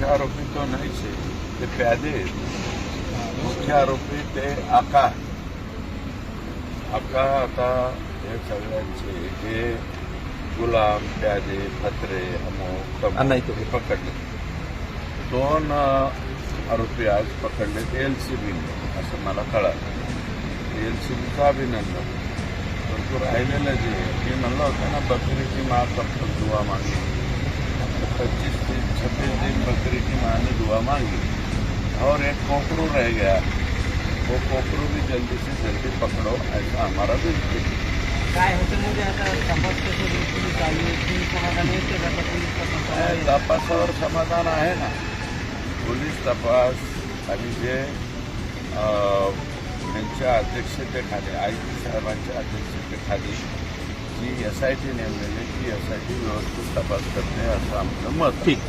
मुख्य आरोपी तो नाही છે તે પ્યાદે मुख्य आरोपी ते आका आता हे सगळ्यांचे हे गुलाम प्यादे फत्रे अमोक हे पकडले 2 आरोपी आज पकडले एलसीबीने असं मला कळालं. एलसीबीचं अभिनंदन. परंतु राहिलेलं जे मी म्हणलं होतं ना बकरीची माँ कब तक दुआ मांगी 25 दिन 26 दिन बकरी की माँ ने दुआ मांगी और एक कोकरू रह गया. वो कोकरू भी जल्दी से जल्दी पकड़ो ऐसा हमारा भी काय हॉटेलमध्ये आता तपास कसं चालू आहे की समाधान येते का पोलीस तपासावर समाधान आहे ना. पोलीस तपास आणि जे त्यांच्या अध्यक्षतेखाली आयुक्त साहेबांच्या अध्यक्षतेखाली जी SIT नेमलेली ती SIT व्यवस्थित तपास करते असं आमचं मत. ठीक.